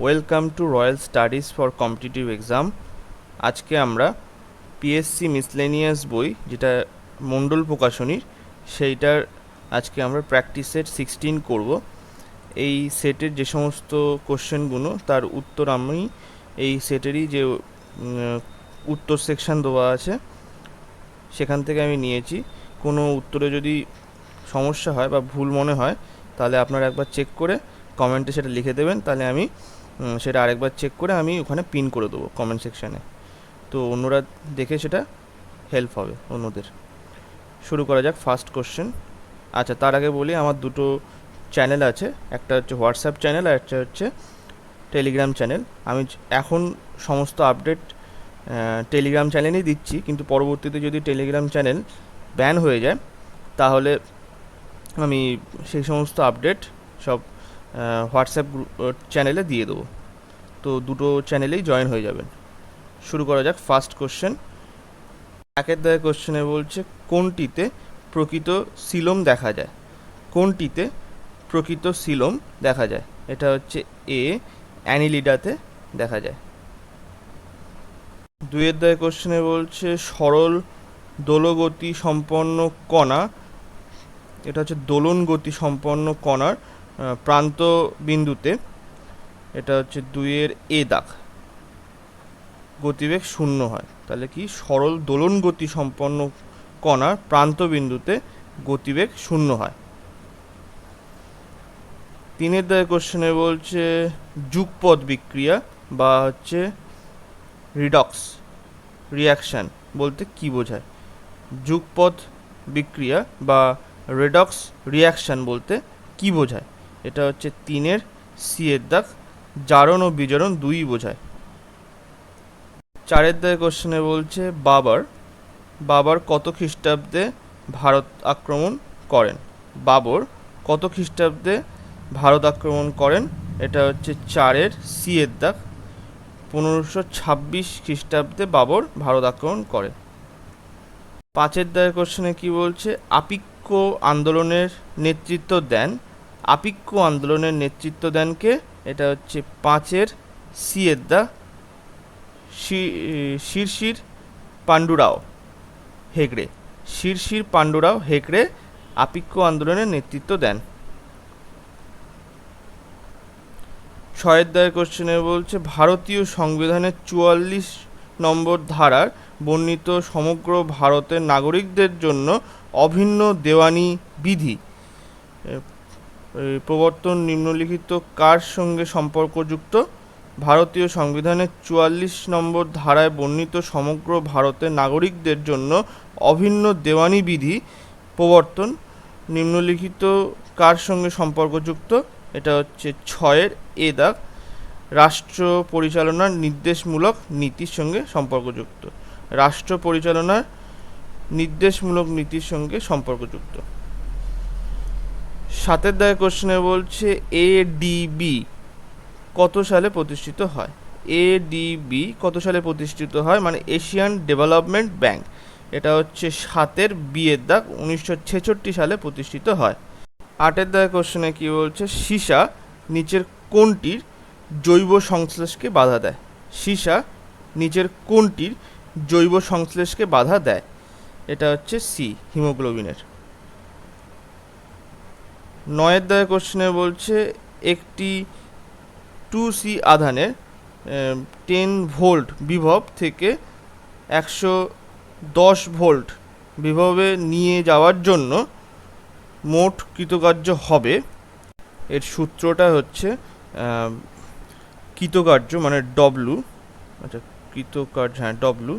Welcome to royal studies for competitive exam. আজকে আমরা PSC miscellaneous বই, যেটা মণ্ডল প্রকাশনীর, সেইটার আজকে আমরা প্র্যাকটিস সেট 16 করব। এই সেটের যে সমস্ত কোশ্চেনগুলো তার উত্তর আমি এই সেটেরই যে উত্তর সেকশন দেওয়া আছে সেখান থেকে আমি নিয়েছি। কোনো উত্তরে যদি সমস্যা হয় বা ভুল মনে হয় তাহলে আপনারা একবার চেক করে কমেন্টে সেটা লিখে দেবেন, তাহলে আমি সেটা আরেকবার চেক করে আমি ওখানে পিন করে দেবো কমেন্ট সেকশানে, তো অন্যরা দেখে সেটা হেল্প হবে অন্যদের। শুরু করা যাক ফার্স্ট কোশ্চেন। আচ্ছা, তার আগে বলি আমার দুটো চ্যানেল আছে, একটা হচ্ছে হোয়াটসঅ্যাপ চ্যানেল আর একটা হচ্ছে টেলিগ্রাম চ্যানেল। আমি এখন সমস্ত আপডেট টেলিগ্রাম চ্যানেলেই দিচ্ছি, কিন্তু পরবর্তীতে যদি টেলিগ্রাম চ্যানেল ব্যান হয়ে যায় তাহলে আমি সেই সমস্ত আপডেট সব হোয়াটসঅ্যাপ চ্যানেলে দিয়ে দেবো, তো দুটো চ্যানেলেই জয়েন হয়ে যাবেন। শুরু করা যাক ফার্স্ট কোশ্চেন। একের দাগে কোশ্চেনে বলছে কোনটিতে প্রকৃত সিলোম দেখা যায়? কোনটিতে প্রকৃত সিলোম দেখা যায়? এটা হচ্ছে এ, অ্যানিলিডাতে দেখা যায়। দুইয়ের দাগে কোশ্চেনে বলছে সরল দোলগতি সম্পন্ন কণা, এটা হচ্ছে দোলন গতি সম্পন্ন কণার প্রান্ত বিন্দুতে, এটা হচ্ছে দুইয়ের এ দাগ, গতিবেগ শূন্য হয়। তাহলে কি সরল দোলন গতি সম্পন্ন কণার প্রান্ত বিন্দুতে গতিবেগ শূন্য হয়। তিনের দাগে কোশ্চেনে বলছে যুগপৎ বিক্রিয়া বা হচ্ছে রিডক্স রিয়াকশান বলতে কি বোঝায়? যুগপৎ বিক্রিয়া বা রেডক্স রিয়াকশান বলতে কি বোঝায়? এটা হচ্ছে তিনের সি এর দাগ, জারণ ও বিজারণ দুই বোঝায়। চারের দাগে কোশ্চেনে বলছে বাবর কত খ্রিস্টাব্দে ভারত আক্রমণ করেন? বাবর কত খ্রিস্টাব্দে ভারত আক্রমণ করেন? এটা হচ্ছে চারের সি এর দাগ, 1526 খ্রিস্টাব্দে বাবর ভারত আক্রমণ করে। পাঁচের দাগের কোশ্চেনে কি বলছে? আপিক্য আন্দোলনের নেতৃত্ব দেন? আপিক্য আন্দোলনের নেতৃত্ব দেন কে? এটা হচ্ছে পাঁচের সি এর দাগ, শিরশির পাণ্ডুরাও হেগড়ে। শিরশির পাণ্ডুরাও হেগড়ে আপিক্য আন্দোলনের নেতৃত্ব দেন। ছয়ের দাগের কোশ্চেনে বলছে ভারতীয় সংবিধানের 44 নম্বর ধারার বর্ণিত সমগ্র ভারতের নাগরিকদের জন্য অভিন্ন দেওয়ানি বিধি প্রবর্তন নিম্নলিখিত কার সঙ্গে সম্পর্কযুক্ত? ভারতীয় সংবিধানের 44 নম্বর ধারায় বর্ণিত সমগ্র ভারতের নাগরিকদের জন্য অভিন্ন দেওয়ানি বিধি প্রবর্তন নিম্নলিখিত কার সঙ্গে সম্পর্কযুক্ত? এটা হচ্ছে ছয়ের এ দাগ, রাষ্ট্র পরিচালনার নির্দেশমূলক নীতির সঙ্গে সম্পর্কযুক্ত। রাষ্ট্র পরিচালনার নির্দেশমূলক নীতির সঙ্গে সম্পর্কযুক্ত। সাতের দাগে কোশ্চেনে বলছে এডিবি কত সালে প্রতিষ্ঠিত হয়? এডিবি কত সালে প্রতিষ্ঠিত হয় মানে এশিয়ান ডেভেলপমেন্ট ব্যাংক, এটা হচ্ছে সাতের বি এর দাগ, 1966 সালে প্রতিষ্ঠিত হয়। আটের দাগে কোশ্চেনে কি বলছে? সীসা নিচের কোনটির জৈব সংশ্লেষকে বাধা দেয়? সীসা নিচের কোনটির জৈব সংশ্লেষকে বাধা দেয়? এটা হচ্ছে সি, হিমোগ্লোবিনের। নয়ের দাগে কোশ্চেনে বলছে একটি 2C আধানের 10 ভোল্ট বিভব থেকে 110 ভোল্ট বিভবে নিয়ে যাওয়ার জন্য মোট কৃতকার্য হবে, এর সূত্রটা হচ্ছে কৃতকার্য মানে ডব্লু, আচ্ছা কৃতকার্য, হ্যাঁ ডব্লু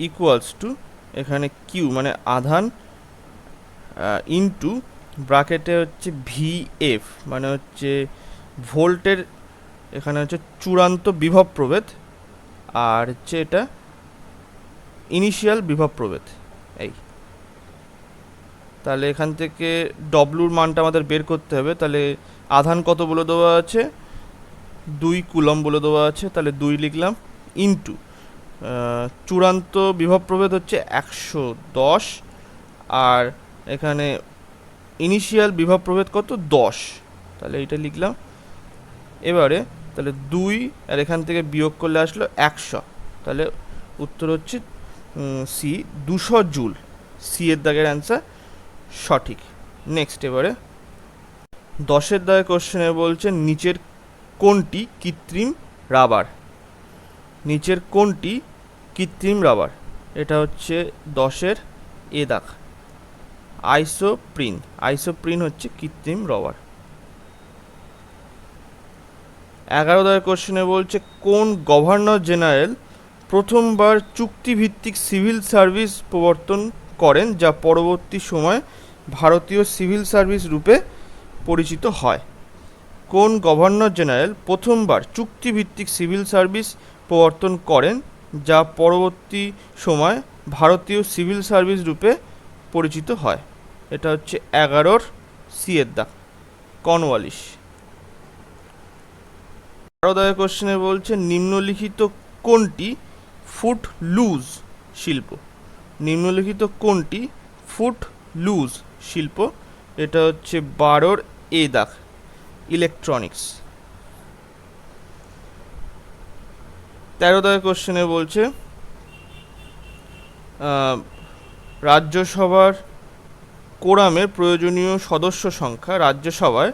ইকুয়ালস টু এখানে কিউ মানে আধান ইনটু ব্র্যাকেটে হচ্ছে ভিএফ মানে হচ্ছে ভোল্টের, এখানে হচ্ছে চূড়ান্ত বিভব প্রভেদ, আর হচ্ছে এটা ইনিশিয়াল বিভব প্রভেদ। এই তাহলে এখান থেকে ডব্লুর মানটা আমাদের বের করতে হবে। তাহলে আধান কত বলে দেওয়া আছে? 2 কুলম বলে দেওয়া আছে, তাহলে 2 লিখলাম, ইনটু চূড়ান্ত বিভব প্রভেদ হচ্ছে 110, আর এখানে ইনিশিয়াল বিভব প্রভেদ কত? 10, তাহলে এইটা লিখলাম এবারে তাহলে 2 আর এখান থেকে বিয়োগ করলে আসলো 100, তাহলে উত্তর হচ্ছে সি 200 জুল। সি এর দাগের অ্যান্সার সঠিক। নেক্সট এবারে 10-এর দাগের কোশ্চেনে বলছে নিচের কোনটি কৃত্রিম রাবার? নিচের কোনটি কৃত্রিম রাবার? এটা হচ্ছে 10-এর এ দাগ, আইসোপ্রিন। আইসোপ্রিন হচ্ছে কৃত্রিম রাবার। 11 দাগের কোশ্চেনে বলছে কোন গভর্নর জেনারেল প্রথমবার চুক্তিভিত্তিক সিভিল সার্ভিস প্রবর্তন করেন যা পরবর্তী সময়ে ভারতীয় সিভিল সার্ভিস রূপে পরিচিত হয়? কোন গভর্নর জেনারেল প্রথমবার চুক্তিভিত্তিক সিভিল সার্ভিস প্রবর্তন করেন যা পরবর্তী সময় ভারতীয় সিভিল সার্ভিস রূপে পরিচিত হয়? এটা হচ্ছে 11-র সি এর দাগ, কর্নওয়ালিস। 12 দাগের কোশ্চেনে বলছে নিম্নলিখিত কোনটি ফুট লুজ শিল্প? নিম্নলিখিত কোনটি ফুট লুজ শিল্প? এটা হচ্ছে 12-র এ দাগ, ইলেকট্রনিক্স। 13 দাগের কোশ্চেনে বলছে রাজ্যসভার কোরামের প্রয়োজনীয় সদস্য সংখ্যা, রাজ্যসভায়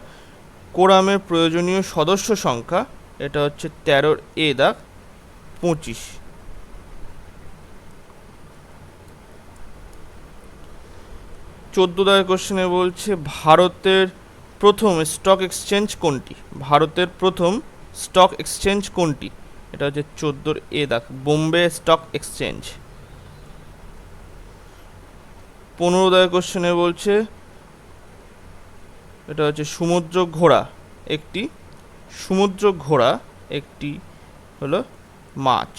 কোরামের প্রয়োজনীয় সদস্য সংখ্যা, এটা হচ্ছে 13-র এ দাগ, 25। 14 দাগের কোশ্চেনে বলছে ভারতের প্রথম স্টক এক্সচেঞ্জ কোনটি? ভারতের প্রথম স্টক এক্সচেঞ্জ কোনটি? এটা হচ্ছে 14-র এ দাগ, বোম্বে স্টক এক্সচেঞ্জ। 15 দাগের কোশ্চেনে বলছে এটা হচ্ছে সমুদ্র ঘোড়া একটি, সমুদ্র ঘোড়া একটি হলো মাছ।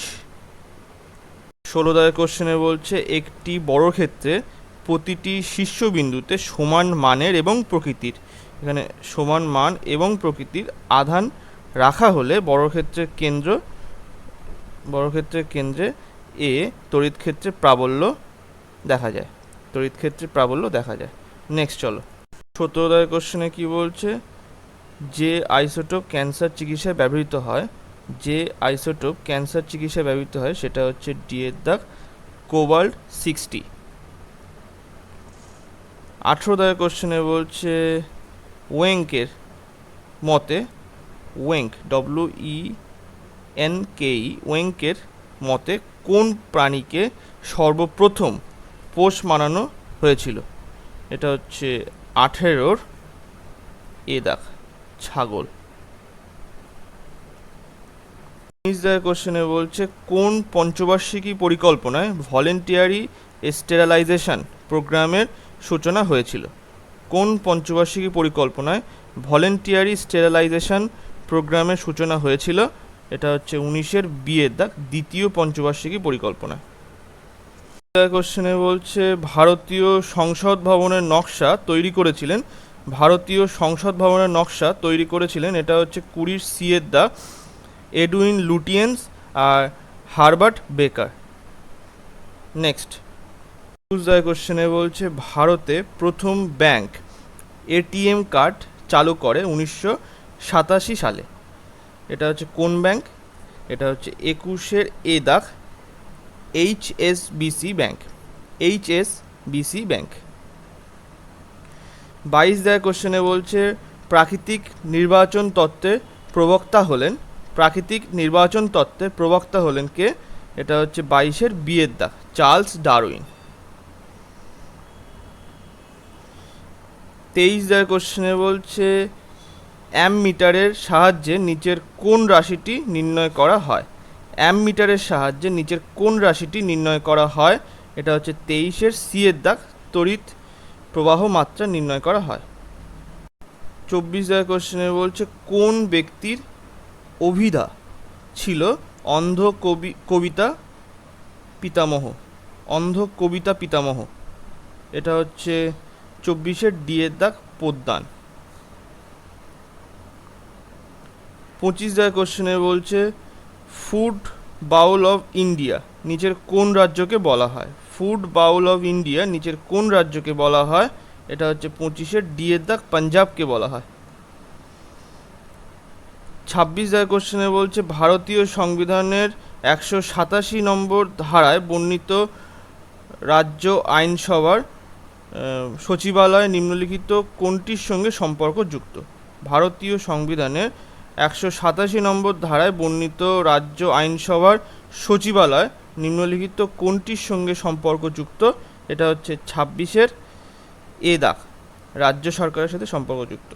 16 দাগের কোশ্চেনে বলছে একটি বর্গক্ষেত্রে প্রতিটি শীর্ষবিন্দুতে সমান মানের এবং প্রকৃতির, এখানে সমান মান এবং প্রকৃতির আধান রাখা হলে বর্গক্ষেত্রের কেন্দ্রে এ তড়িৎ ক্ষেত্রে প্রাবল্য দেখা যায়, তড়িৎ ক্ষেত্রে প্রাবল্য দেখা যায়। নেক্সট চলো 17 দাগের কোশ্চেনে কি বলছে যে আইসোটোপ ক্যান্সার চিকিৎসায় ব্যবহৃত হয়, যে আইসোটোপ ক্যান্সার চিকিৎসায় ব্যবহৃত হয় সেটা হচ্ছে ডি এর দাগ, কোবাল্ট 60। 18 দাগের কোশ্চেনে বলছে ওয়েঙ্কের মতে, ওয়েঙ্ক WENKE, ওয়েঙ্কের মতে কোন প্রাণীকে সর্বপ্রথম পোষ মানানো হয়েছিল? এটা হচ্ছে 18-র এ দাগ, ছাগল। 19 দাগের কোশ্চেনে বলছে কোন পঞ্চবার্ষিকী পরিকল্পনায় ভলেন্টিয়ারি স্টেরালাইজেশন প্রোগ্রামের সূচনা হয়েছিল? কোন পঞ্চবার্ষিকী পরিকল্পনায় ভলেন্টিয়ারি স্টেরালাইজেশন প্রোগ্রামের সূচনা হয়েছিল? এটা হচ্ছে 19-এর বি এর দাগ, দ্বিতীয় পঞ্চবার্ষিকী পরিকল্পনা। কোশ্চেনে বলছে ভারতীয় সংসদ ভবনের নকশা তৈরি করেছিলেন, ভারতীয় সংসদ ভবনের নকশা তৈরি করেছিলেন, এটা হচ্ছে 20-র সি এর দাগ, এডুইন লুটিয়েন্স আর হারবার্ট বেকার। নেক্সট 21 দাগের কোশ্চেনে বলছে ভারতে প্রথম ব্যাংক এটিএম কার্ড চালু করে 1987 সালে, এটা হচ্ছে কোন ব্যাংক? এটা হচ্ছে 21-এর এ দাগ, HSBC ব্যাংক, HSBC ব্যাংক। 22 দাগের কোশ্চেনে বলছে প্রাকৃতিক নির্বাচন তত্ত্বের প্রবক্তা হলেন, প্রাকৃতিক নির্বাচন তত্ত্বের প্রবক্তা হলেন কে? এটা হচ্ছে 22-এর বি এর দাগ, চার্লস ডারউইন। 23 দাগের কোশ্চেনে বলছে অ্যামমিটারের সাহায্যে নিচের কোন রাশিটি নির্ণয় করা হয়? অ্যামমিটারের সাহায্যে নিচের কোন রাশিটি নির্ণয় করা হয়? এটা হচ্ছে 23-এর সি এর দাগ, তড়িৎ প্রবাহ মাত্রা নির্ণয় করা হয়। 24 দাগের কোশ্চেনে বলছে কোন ব্যক্তির অভিধা ছিল অন্ধ কবিতা পিতামহ, অন্ধ কবিতা পিতামহ? এটা হচ্ছে 24-এর ডি এর দাগ, পোদ্দার। 25 দাগের কোশ্চেনে বলছে ফুড বাউল অফ ইন্ডিয়া নিচের কোন রাজ্যকে বলা হয়? ফুড বাউল অফ ইন্ডিয়া নিচের কোন রাজ্যকে বলা হয়? এটা হচ্ছে 25-এর ডি এর দাগ, পাঞ্জাবকে বলা হয়। 26 কোশ্চেনে বলছে ভারতীয় সংবিধানের 187 নম্বর ধারায় বর্ণিত রাজ্য আইনসভার সচিবালয় নিম্নলিখিত কোনটির সঙ্গে সম্পর্কযুক্ত? ভারতীয় সংবিধানের 187 নম্বর ধারায় বর্ণিত রাজ্য আইনসভার সচিবালয় নিম্নলিখিত কোনটির সঙ্গে সম্পর্কযুক্ত? এটা হচ্ছে 26-এর এ দাগ, রাজ্য সরকারের সাথে সম্পর্কযুক্ত।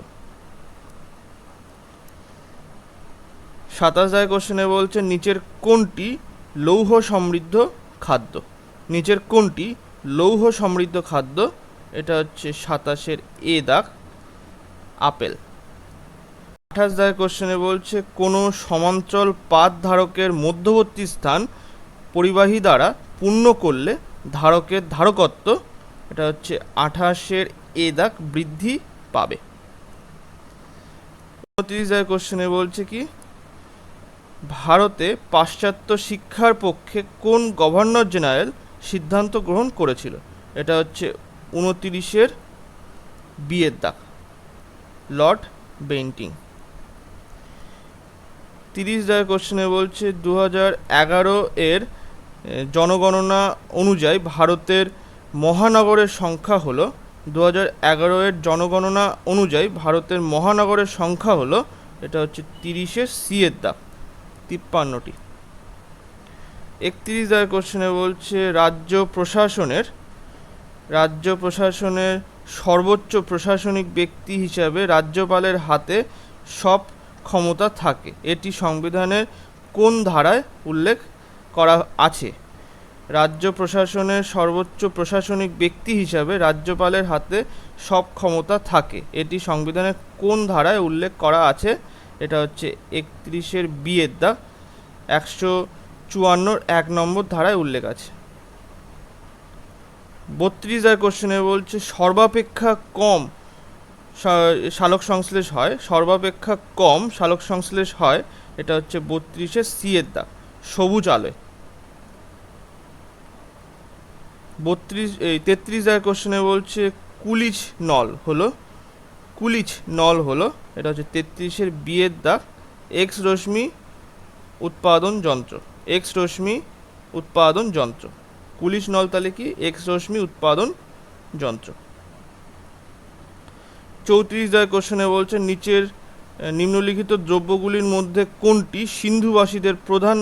27 কোশ্চেনে বলছে নিচের কোনটি লৌহ সমৃদ্ধ খাদ্য? নিচের কোনটি লৌহ সমৃদ্ধ খাদ্য? এটা হচ্ছে 27-এর এ দাগ, আপেল। 28 কোশ্চেনে বলছে কোনো সমান্তরাল পাত ধারকের মধ্যবর্তী স্থান পরিবাহী দ্বারা পূর্ণ করলে ধারকের ধারকত্ব, এটা হচ্ছে 28-এর এ দাগ, বৃদ্ধি পাবে। 29 কোশ্চেনে বলছে কি ভারতে পাশ্চাত্য শিক্ষার পক্ষে কোন গভর্নর জেনারেল সিদ্ধান্ত গ্রহণ করেছিল? এটা হচ্ছে 29-এর বি এর দাগ, লর্ড বেন্টিং। 30 কোশ্চেনে বলছে 2011 এর জনগণনা অনুযায়ী ভারতের মহানগরের সংখ্যা হলো 2011 এর জনগণনা অনুযায়ী ভারতের মহানগরের সংখ্যা হলো, এটা হচ্ছে 30-এর সি এর দাগ, 53টি। 31 কোশ্চেনে বলছে রাজ্য প্রশাসনের সর্বোচ্চ প্রশাসনিক ব্যক্তি হিসাবে রাজ্যপালের হাতে সব ক্ষমতা থাকে, এটি সংবিধানের কোন ধারায় উল্লেখ করা আছে? রাজ্য প্রশাসনের সর্বোচ্চ প্রশাসনিক ব্যক্তি হিসাবে রাজ্যপালের হাতে সব ক্ষমতা থাকে, এটি সংবিধানের কোন ধারায় উল্লেখ করা আছে? এটা হচ্ছে 31-এর বি এর দাগ, 154 1 নম্বর ধারায় উল্লেখ আছে। 32 কোশ্চেনে বলছে সর্বাপেক্ষা কম সালোক সংশ্লেষ হয়, সর্বাপেক্ষা কম সালোক সংশ্লেষ হয়, এটা হচ্ছে 32-এর সি এর দাগ, সবুজ আলোয়। 33 কোশ্চেনে বলছে কুলিজ নল হলো, এটা হচ্ছে 33-এর বি এর দাগ, এক্স রশ্মি উৎপাদন যন্ত্র। কুলিজ নল তাহলে কি? এক্স রশ্মি উৎপাদন যন্ত্র। 34 কোশ্চেনে বলছে নিচের নিম্নলিখিত দ্রব্যগুলির মধ্যে কোনটি সিন্ধুবাসীদের প্রধান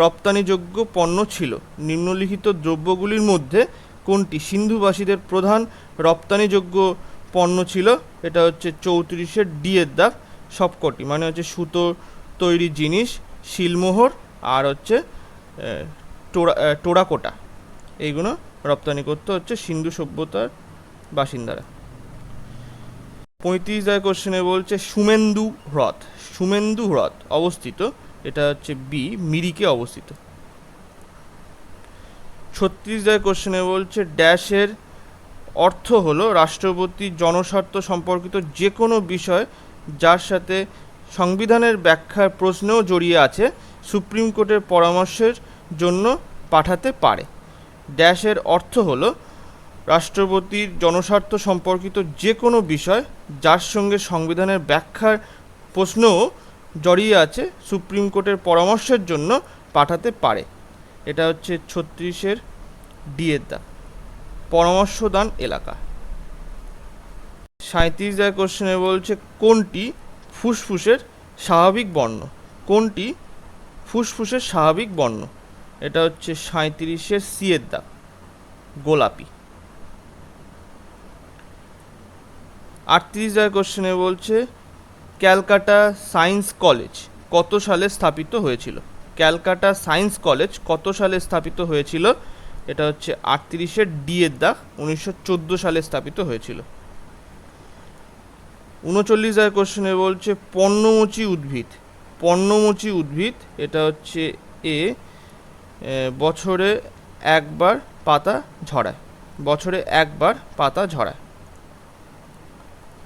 রপ্তানিযোগ্য পণ্য ছিল? নিম্নলিখিত দ্রব্যগুলির মধ্যে কোনটি সিন্ধুবাসীদের প্রধান রপ্তানিযোগ্য পণ্য ছিল? এটা হচ্ছে 34-এর ডি এর দাগ, সবকটি, মানে হচ্ছে সুতো তৈরি জিনিস, শিলমোহর আর হচ্ছে টোরাকোটা, এইগুলো রপ্তানি করতে হচ্ছে সিন্ধু সভ্যতার বাসিন্দারা। 35 কোশ্চেনে বলছে সুমেন্দু হ্রদ অবস্থিত, এটা হচ্ছে বি, মিরিকে অবস্থিত। 36 কোশ্চেনে বলছে ড্যাশের অর্থ হলো রাষ্ট্রপতি জনস্বার্থ সম্পর্কিত যে কোনো বিষয় যার সাথে সংবিধানের ব্যাখ্যার প্রশ্নও জড়িয়ে আছে সুপ্রিম কোর্টের পরামর্শের জন্য পাঠাতে পারে। ড্যাশের অর্থ হলো রাষ্ট্রপতির জনস্বার্থ সম্পর্কিত যে কোনো বিষয় যার সঙ্গে সংবিধানের ব্যাখ্যার প্রশ্নও জড়িয়ে আছে সুপ্রিম কোর্টের পরামর্শের জন্য পাঠাতে পারে, এটা হচ্ছে 36-এর ডি এর দাগ, পরামর্শদান এলাকা। 37 কোশ্চেনে বলছে কোনটি ফুসফুসের স্বাভাবিক বর্ণ? এটা হচ্ছে 37-এর সি এর দাগ, গোলাপি। 38 কোশ্চেনে বলছে ক্যালকাটা সায়েন্স কলেজ কত সালে স্থাপিত হয়েছিল? ক্যালকাটা সায়েন্স কলেজ কত সালে স্থাপিত হয়েছিল? এটা হচ্ছে 38-এর ডি এর দাগ, 1914 সালে স্থাপিত হয়েছিল। 39 কোশ্চেনে বলছে পর্ণমোচী উদ্ভিদ, এটা হচ্ছে এ, বছরে একবার পাতা ঝরায়।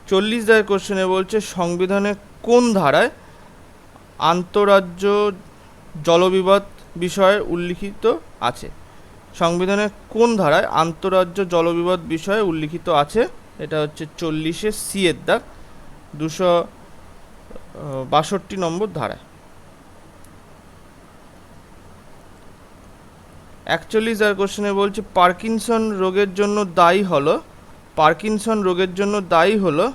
40 কোশ্চেনে বলছে সংবিধানে কোন ধারায় আন্তঃরাজ্য জলবিবাদ বিষয়ে উল্লিখিত আছে? সংবিধানে কোন ধারায় আন্তঃরাজ্য জলবিবাদ বিষয়ে উল্লিখিত আছে? এটা হচ্ছে 40-এর সি এর দাগ, 62 নম্বর ধারায়। 41 আর কোশ্চেনে বলছে পার্কিনসন রোগের জন্য দায়ী হলো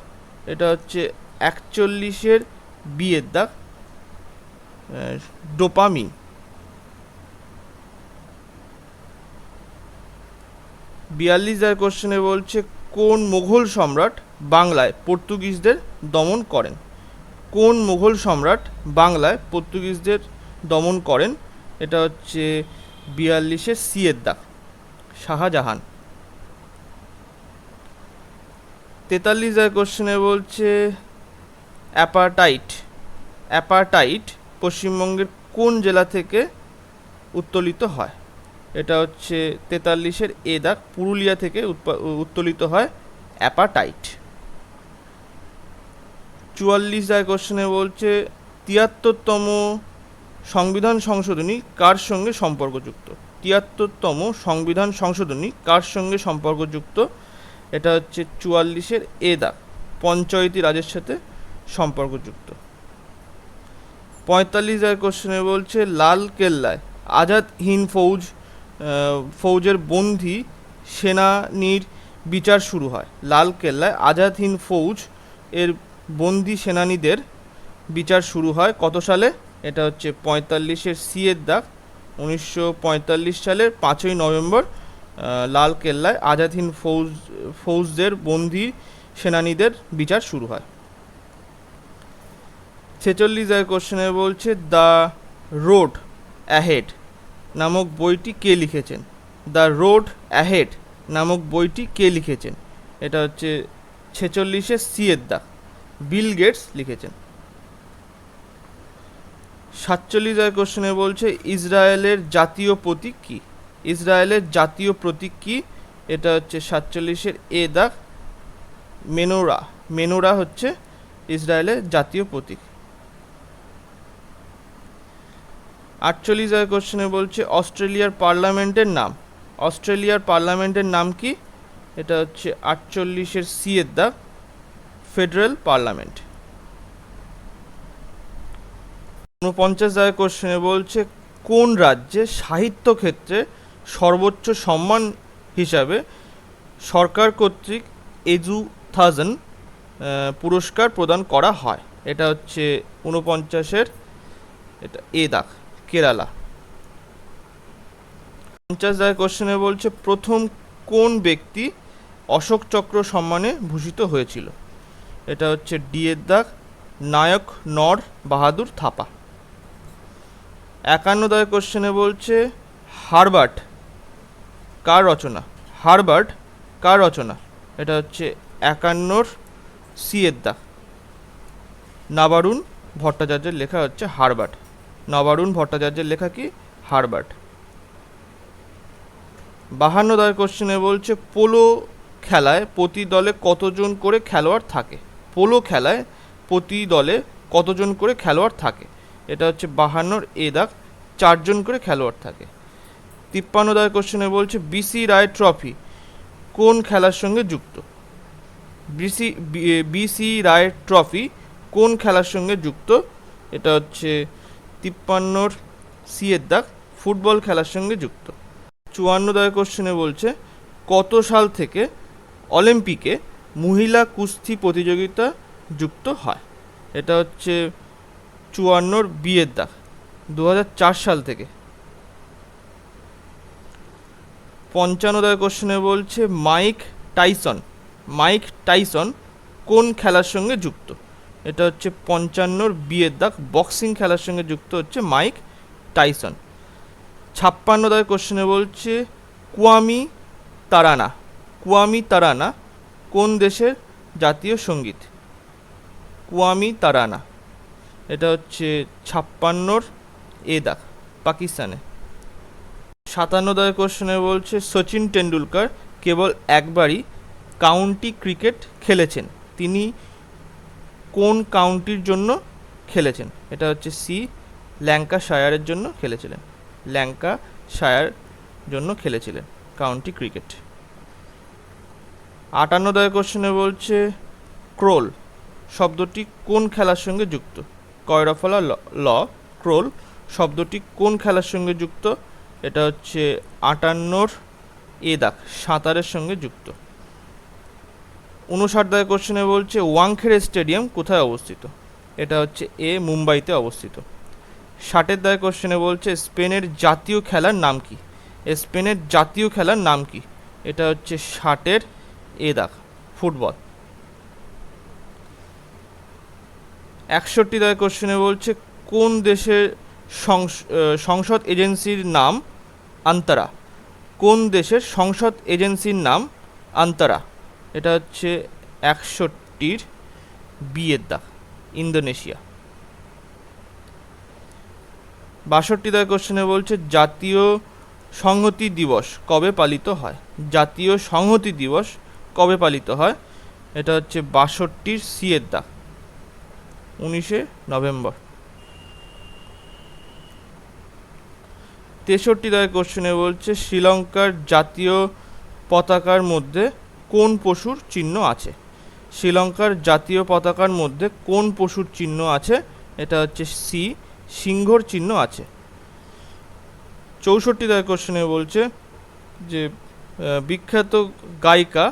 এটা হচ্ছে 41-এর বিয়ের দাগ ডোপামিন। 42 আর কোশ্চেনে বলছে কোন মুঘল সম্রাট বাংলায় পর্তুগিজদের দমন করেন? কোন মুঘল সম্রাট বাংলায় পর্তুগিজদের দমন করেন? এটা হচ্ছে 42-এর সি এর দাগ শাহজাহান। 43 আর কোশ্চেনে বলছে অ্যাপাটাইট পশ্চিমবঙ্গের কোন জেলা থেকে উত্তোলিত হয়? এটা হচ্ছে 43-এর এ দাগ পুরুলিয়া থেকে উত্তোলিত হয় অ্যাপাটাইট। 44 আর কোশ্চেনে বলছে 73তম সংবিধান সংশোধনী কার সঙ্গে সম্পর্কযুক্ত? 73তম সংবিধান সংশোধনী কার সঙ্গে সম্পর্কযুক্ত? এটা হচ্ছে 44-এর এ দাগ পঞ্চায়েতি রাজের সাথে সম্পর্কযুক্ত। 45 আর কোশ্চেনে বলছে লাল কেল্লায় আজাদ হিন্দ ফৌজের বন্দী সেনানীর বিচার শুরু হয়। লাল কেল্লায় আজাদ হিন্দ ফৌজ এর বন্দী সেনানীদের বিচার শুরু হয় কত সালে? এটা হচ্ছে 45-এর সি এর দাগ 1945 সালের 5ই নভেম্বর লাল কেল্লায় আজাদ হিন্দ ফৌজদের বন্দী সেনানীদের বিচার শুরু হয়। 46 আর কোশ্চেনে বলছে দ্য রোড অ্যাহেড নামক বইটি কে লিখেছেন? দ্য রোড অ্যাহেড নামক বইটি কে লিখেছেন? এটা হচ্ছে 46-এর সি এর দাগ বিল গেটস লিখেছেন। 47 আর কোশ্চেনে বলছে ইসরায়েলের জাতীয় প্রতীক কি? ইসরায়েলের জাতীয় প্রতীক কি? এটা হচ্ছে 47-এর এ দাগ মেনোরা হচ্ছে ইসরায়েলের জাতীয় প্রতীক। 48 আর কোশ্চেনে বলছে অস্ট্রেলিয়ার পার্লামেন্টের নাম কি? এটা হচ্ছে 48-এর সি এর দাগ ফেডারেল পার্লামেন্ট। 49 আর কোশ্চেনে বলছে কোন রাজ্যে সাহিত্য ক্ষেত্রে সর্বোচ্চ সম্মান হিসাবে সরকার কর্তৃক এজুথাজন পুরস্কার প্রদান করা হয়? এটা হচ্ছে 49-এর এটা এ দাগ কেরালা। 50 আর কোশ্চেনে বলছে প্রথম কোন ব্যক্তি অশোক চক্র সম্মানে ভূষিত হয়েছিল? এটা হচ্ছে ডি এর দাগ নায়ক নর বাহাদুর থাপা। 51 কোশ্চেনে বলছে হার্বার্ট কার রচনা? এটা হচ্ছে 51-র সি এর দাগ নবারুণ ভট্টাচার্যের লেখা হচ্ছে হার্বার্ট। নবারুণ ভট্টাচার্যের লেখা কি? হার্বার্ট। 52 কোশ্চেনে বলছে পোলো খেলায় প্রতি দলে কতজন করে খেলোয়াড় থাকে? পোলো খেলায় প্রতি দলে কতজন করে খেলোয়াড় থাকে? এটা হচ্ছে 52-র এ দাগ 4 জন করে খেলোয়াড় থাকে। 53 কোশ্চেনে বলছে বিসি রায় ট্রফি কোন খেলার সঙ্গে যুক্ত? বিসি রায় ট্রফি কোন খেলার সঙ্গে যুক্ত? এটা হচ্ছে 53-র সি এর দাগ ফুটবল খেলার সঙ্গে যুক্ত। 54 কোশ্চেনে বলছে কত সাল থেকে অলিম্পিকে মহিলা কুস্তি প্রতিযোগিতা যুক্ত হয়? এটা হচ্ছে 54-র বি এর দাগ 2004 সাল থেকে। 55 কোশ্চেনে বলছে মাইক টাইসন কোন খেলার সঙ্গে যুক্ত? এটা হচ্ছে 55-র বি এর দাগ বক্সিং খেলার সঙ্গে যুক্ত হচ্ছে মাইক টাইসন। 56 কোশ্চেনে বলছে কুয়ামি তারানা কোন দেশের জাতীয় সঙ্গীত? কুয়ামি তারানা এটা হচ্ছে 56-র এ দাগ পাকিস্তানে। 57 কোশ্চেনে বলছে সচিন টেন্ডুলকার কেবল একবারই কাউন্টি ক্রিকেট খেলেছেন, তিনি কোন কাউন্টির জন্য খেলেছেন? এটা হচ্ছে সি ল্যাঙ্কাশায়ারের জন্য খেলেছিলেন কাউন্টি ক্রিকেট। 58 কোশ্চেনে বলছে ক্রোল শব্দটি কোন খেলার সঙ্গে যুক্ত? কয়রফলা ল ক্রোল শব্দটি কোন খেলার সঙ্গে যুক্ত? এটা হচ্ছে 58 এ দাগ, সাঁতারের সঙ্গে যুক্ত। 59 দাগের কোশ্চেনে বলছে ওয়াংখেড়ে স্টেডিয়াম কোথায় অবস্থিত? এটা হচ্ছে এ, মুম্বাইতে অবস্থিত। 60 দাগের কোশ্চেনে বলছে স্পেনের জাতীয় খেলার নাম কি? স্পেনের জাতীয় খেলার নাম কি? এটা হচ্ছে 60 এ দাগ, ফুটবল। 61 দাগের কোশ্চেনে বলছে কোন দেশের সংসদ এজেন্সির নাম আন্তরা? কোন দেশের সংসদ এজেন্সির নাম আন্তরা? এটা হচ্ছে 61 বিয়ের দাগ, ইন্দোনেশিয়া। 62 দাগের কোশ্চেনে বলছে জাতীয় সংহতি দিবস কবে পালিত হয়? জাতীয় সংহতি দিবস কবে পালিত হয়? এটা হচ্ছে 62 সি এর দাগ, 19শে নভেম্বর। 63 দাগের কোশ্চেনে বলছে শ্রীলঙ্কার জাতীয় পতাকার মধ্যে কোন পশুর চিহ্ন আছে? শ্রীলঙ্কার জাতীয় পতাকার মধ্যে কোন পশুর চিহ্ন আছে? এটা হচ্ছে সি, সিংহর চিহ্ন আছে। 64 দাগের কোশ্চেনে বলছে যে বিখ্যাত গায়িকা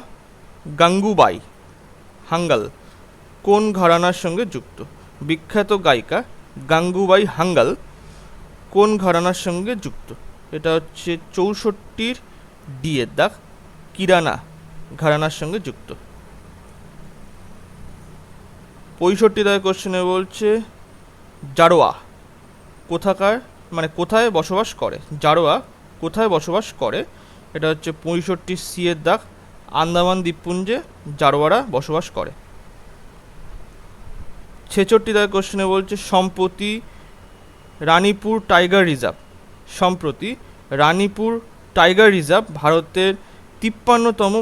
গাঙ্গুবাই হাঙ্গাল কোন ঘরানার সঙ্গে যুক্ত? বিখ্যাত গায়িকা গাঙ্গুবাই হাঙ্গাল কোন ঘরানার সঙ্গে যুক্ত? এটা হচ্ছে 64 ডি এর দাগ, কিরানা ঘরানার সঙ্গে যুক্ত। 65 দাগের কোশ্চেনে বলছে জারোয়া কোথাকার মানে কোথায় বসবাস করে? জারোয়া কোথায় বসবাস করে? এটা হচ্ছে 65 সি এর দাগ, আন্দামান দ্বীপপুঞ্জে জারোয়ারা বসবাস করে। 66 দাগের কোশ্চেনে বলছে সম্প্রতি রানীপুর টাইগার রিজার্ভ ভারতের 53তম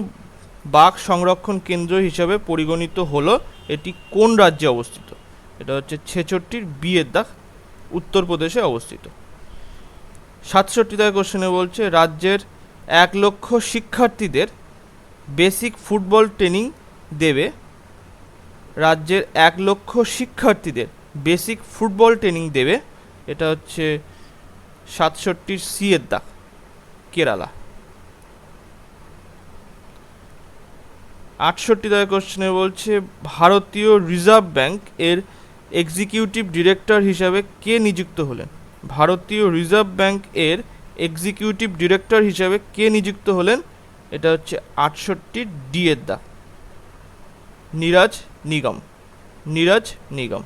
বাঘ সংরক্ষণ কেন্দ্র হিসাবে পরিগণিত হলো। এটি কোন রাজ্যে অবস্থিত? এটা হচ্ছে 66 বি এর দাগ, উত্তরপ্রদেশে অবস্থিত। 67 দাগের কোশ্চেনে বলছে রাজ্যের 1 লক্ষ শিক্ষার্থীদের বেসিক ফুটবল ট্রেনিং দেবে। রাজ্যের 1 লক্ষ শিক্ষার্থীদের বেসিক ফুটবল ট্রেনিং দেবে। এটা হচ্ছে 67 সি এর দাগ, কেরালা। 68 দাগের কোশ্চেনে বলছে ভারতীয় রিজার্ভ ব্যাংক এর এক্সিকিউটিভ ডিরেক্টর হিসাবে কে নিযুক্ত হলেন? ভারতীয় রিজার্ভ ব্যাংক এর এক্সিকিউটিভ ডিরেক্টর হিসাবে কে নিযুক্ত হলেন? এটা হচ্ছে 68 ডি এর দাগ, নীরাজ নিগম। 69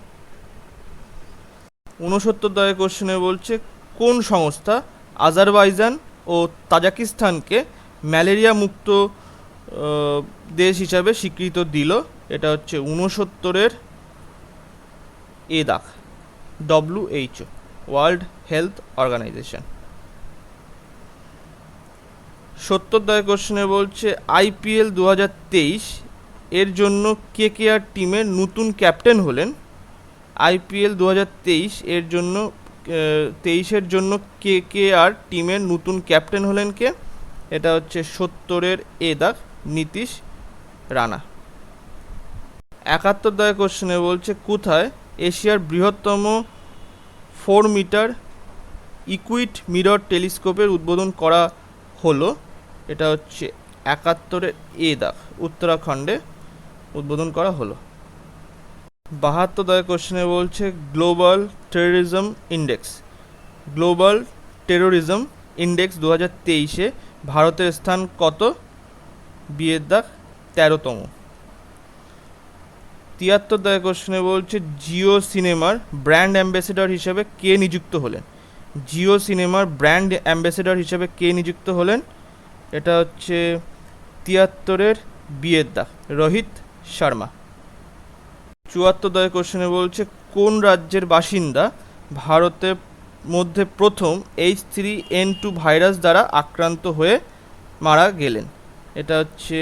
দাগের কোশ্চেনে বলছে কোন সংস্থা আজারবাইজান ও তাজিকিস্তানকে ম্যালেরিয়া মুক্ত দেশ হিসাবে স্বীকৃত দিল? এটা হচ্ছে 69 এ দাগ, WHO, ওয়ার্ল্ড হেলথ অর্গানাইজেশন। 70 দাগের কোশ্চেনে বলছে IPL 2023 এর জন্য KKR টিমের নতুন ক্যাপ্টেন হলেন। IPL 2023 এর জন্য 23-এর জন্য KKR টিমের নতুন ক্যাপ্টেন হলেন কে? এটা হচ্ছে 70 এ দাগ, নীতিশ রানা। 71 দাগের কোশ্চেনে বলছে কোথায় এশিয়ার বৃহত্তম 4 মিটার ইকুইট মিরর টেলিস্কোপের উদ্বোধন করা হলো? এটা হচ্ছে 71 এ দাগ, উত্তরাখণ্ডে উদ্বোধন করা হলো। 72 দাগের কোশ্চেনে বলছে গ্লোবাল টেরোরিজম ইন্ডেক্স 2023-এ ভারতের স্থান কত? বিয়ের দাগ, 13তম। 73 দাগের কোশ্চেনে বলছে জিও সিনেমার ব্র্যান্ড অ্যাম্বাসেডর হিসেবে কে নিযুক্ত হলেন? জিও সিনেমার ব্র্যান্ড অ্যাম্বাসেডর হিসেবে কে নিযুক্ত হলেন? এটা হচ্ছে 73 বিয়ের দাগ, রোহিত শর্মা। 74 দাগের কোশ্চেনে বলছে কোন রাজ্যের বাসিন্দা ভারতের মধ্যে প্রথম H3N2 ভাইরাস দ্বারা আক্রান্ত হয়ে মারা গেলেন? এটা হচ্ছে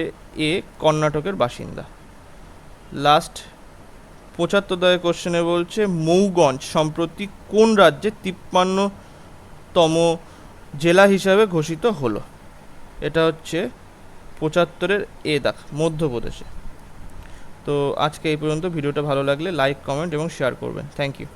এ, কর্ণাটকের বাসিন্দা। লাস্ট 75 দাগের কোশ্চেনে বলছে মৌগঞ্জ সম্প্রতি কোন রাজ্যে 53তম জেলা হিসাবে ঘোষিত হলো? এটা হচ্ছে 75 এ দাগ, মধ্যপ্রদেশে। তো আজকে এই পর্যন্ত। ভিডিওটা ভালো লাগলে লাইক, কমেন্ট এবং শেয়ার করবেন। Thank you.